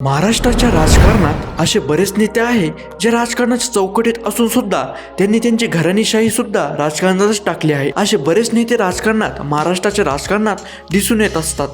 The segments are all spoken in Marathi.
महाराष्ट्राच्या राजकारणात असे बरेच नेते आहे जे राजकारणाच्या चौकटीत असून सुद्धा त्यांनी त्यांची घराणेशाही सुद्धा राजकारणातच टाकली आहे। असे बरेच नेते राजकारणात महाराष्ट्राच्या राजकारणात दिसून येत असतात।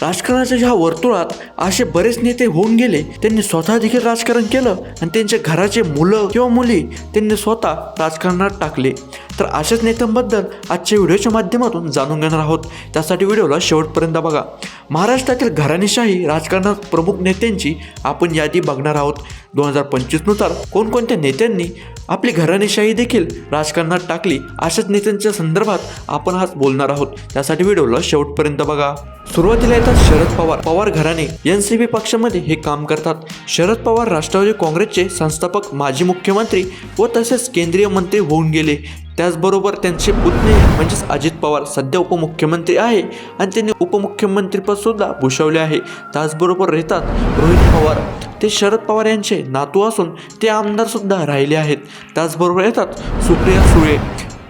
राजकारणाच्या ह्या वर्तुळात असे बरेच नेते होऊन गेले, त्यांनी स्वतः देखील राजकारण केलं आणि त्यांच्या घराचे मुलं किंवा मुली त्यांनी स्वतः राजकारणात टाकले। तर अशाच नेत्यांबद्दल आजच्या व्हिडिओच्या माध्यमातून जाणून घेणार आहोत। त्यासाठी व्हिडिओला शेवटपर्यंत बघा। महाराष्ट्रातील घराणेशाही राजकारणात प्रमुख नेत्यांची आपण यादी बघणार आहोत। 2025 नुसार कोणकोणत्या नेत्यांनी आपली घराणेशाही देखील राजकारणात टाकली, अशाच नेत्यांच्या संदर्भात आपण आज बोलणार आहोत। त्यासाठी व्हिडिओला शेवटपर्यंत बघा। सुरुवातीला येतात शरद पवार। पवार घराणे एनसीपी पक्षामध्ये हे काम करतात। शरद पवार राष्ट्रवादी काँग्रेसचे संस्थापक, माजी मुख्यमंत्री व तसेच केंद्रीय मंत्री होऊन गेले। त्याचबरोबर त्यांचे पुतणे म्हणजेच अजित पवार सध्या उपमुख्यमंत्री आहे आणि त्यांनी उपमुख्यमंत्रीपद सुद्धा भूषवले आहे। त्याचबरोबर येतात रोहित पवार, ते शरद पवार यांचे नातू असून ते आमदार सुद्धा राहिले आहेत। त्याचबरोबर येतात सुप्रिया सुळे,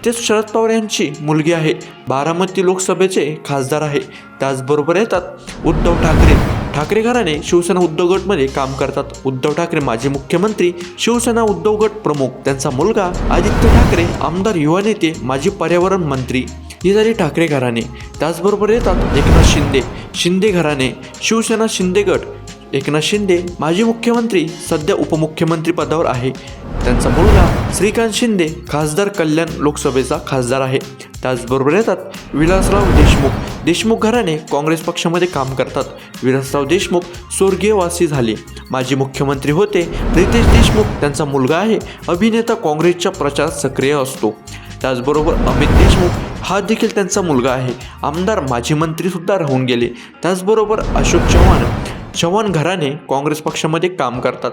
ते शरद पवार यांची मुलगी आहे, बारामती लोकसभेचे खासदार आहे। त्याचबरोबर येतात उद्धव ठाकरे। ठाकरे घराणे शिवसेना उद्धव गटमध्ये काम करतात। उद्धव ठाकरे माजी मुख्यमंत्री, शिवसेना उद्धव गट प्रमुख, त्यांचा मुलगा आदित्य ठाकरे आमदार, युवा नेते, माजी पर्यावरण मंत्री। ही झाली ठाकरे घराणे। त्याचबरोबर येतात एकनाथ शिंदे। शिंदे घराणे शिवसेना शिंदे गट, एकनाथ शिंदे माजी मुख्यमंत्री, सध्या उपमुख्यमंत्री पदावर आहे। त्यांचा मुलगा श्रीकांत शिंदे खासदार, कल्याण लोकसभेचा खासदार आहे। त्याचबरोबर येतात विलासराव देशमुख। देशमुख घराणे काँग्रेस पक्षामध्ये काम करतात। विलासराव देशमुख स्वर्गीयवासी झाले, माजी मुख्यमंत्री होते। रितेश देशमुख त्यांचा मुलगा आहे, अभिनेता, काँग्रेसच्या प्रचारात सक्रिय असतो। त्याचबरोबर अमित देशमुख हा देखील त्यांचा मुलगा आहे, आमदार, माजी मंत्री सुद्धा राहून गेले। त्याचबरोबर अशोक चव्हाण। चव्हाण घराणे काँग्रेस पक्षामध्ये काम करतात।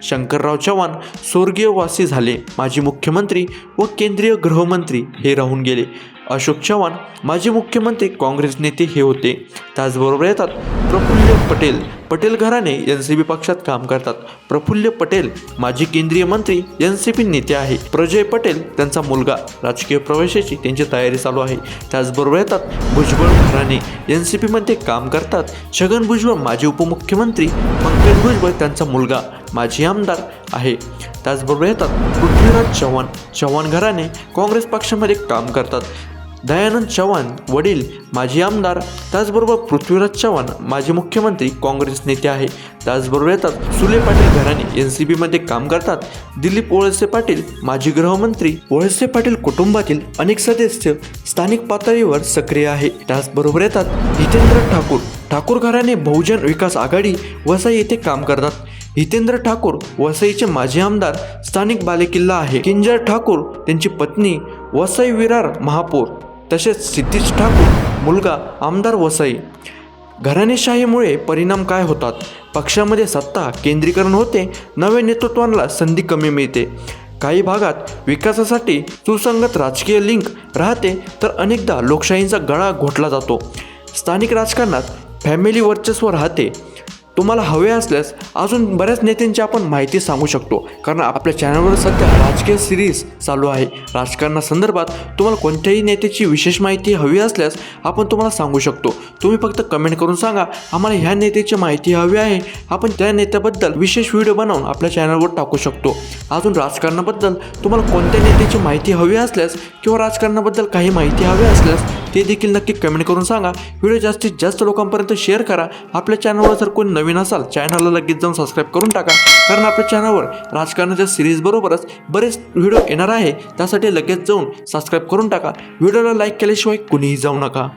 शंकरराव चव्हाण स्वर्गीयवासी झाले, माजी मुख्यमंत्री व केंद्रीय गृहमंत्री हे राहून गेले। अशोक चव्हाण माजी मुख्यमंत्री, काँग्रेस नेते हे होते। त्याचबरोबर येतात प्रफुल्ल पटेल। पटेल घराणे एनसीपी पक्षात काम करतात। प्रफुल्ल पटेल माजी केंद्रीय मंत्री, एनसीपी नेते आहे। प्रजय पटेल त्यांचा मुलगा, राजकीय प्रवेशाची त्यांची तयारी चालू आहे। त्याचबरोबर येतात भुजबळ घराणे एनसीपीमध्ये काम करतात। छगन भुजबळ माजी उपमुख्यमंत्री, पंकज भुजबळ त्यांचा मुलगा, माजी आमदार आहे। त्याचबरोबर येतात पृथ्वीराज चव्हाण। चव्हाण घराणे काँग्रेस पक्षामध्ये काम करतात। दयानंद चव्हाण वडील माजी आमदार, त्याचबरोबर पृथ्वीराज चव्हाण माजी मुख्यमंत्री, काँग्रेस नेते आहे। त्याचबरोबर येतात सुले पाटील घराणे एनसीपीमध्ये काम करतात। दिलीप वळसे पाटील माजी गृहमंत्री, वळसे पाटील कुटुंबातील अनेक सदस्य स्थानिक पातळीवर सक्रिय आहे। त्याचबरोबर येतात हितेंद्र ठाकूर। ठाकूर घराणे बहुजन विकास आघाडी वसई येथे काम करतात। हितेंद्र ठाकूर वसईचे माजी आमदार, स्थानिक बालेकिल्ला आहे। किंजर ठाकूर त्यांची पत्नी, वसई विरार महापौर, तसेच सिद्धीश ठाकूर मुलगा, आमदार वसई। घराणेशाहीमुळे परिणाम काय होतात? पक्षामध्ये सत्ता केंद्रीकरण होते, नव्या नेतृत्वाला संधी कमी मिळते। काही भागात विकासासाठी सुसंगत राजकीय लिंक राहते, तर अनेकदा लोकशाहीचा गळा घोटला जातो। स्थानिक राजकारणात फॅमिली वर्चस्व राहते। तुम्हाला हवे असल्यास अजून बऱ्याच नेत्यांची आपण माहिती सांगू शकतो, कारण आपल्या चॅनलवर सध्या राजकीय सिरीज चालू आहे। राजकारणासंदर्भात तुम्हाला कोणत्याही नेत्याची विशेष माहिती हवी असल्यास आपण तुम्हाला सांगू शकतो। तुम्ही फक्त कमेंट करून सांगा, आम्हाला ह्या नेत्याची माहिती हवी आहे, आपण त्या नेत्याबद्दल विशेष व्हिडिओ बनवून आपल्या चॅनलवर टाकू शकतो। अजून राजकारणाबद्दल तुम्हाला कोणत्या नेत्याची माहिती हवी असल्यास किंवा राजकारणाबद्दल काही माहिती हवी असल्यास ते देखील नक्की कमेंट करून सांगा। व्हिडिओ जास्तीत जास्त लोकांपर्यंत शेअर करा। आपल्या चॅनलवर जर कोणी नवीन असाल, चॅनलला लगेच जाऊन सबस्क्राईब करून टाका, कारण आपल्या चॅनलवर राजकारणाच्या सिरीज बरोबरच बरेच व्हिडिओ येणार आहे। त्यासाठी लगेच जाऊन सबस्क्राईब करून टाका। व्हिडिओला लाईक केल्याशिवाय कुणीही जाऊ नका।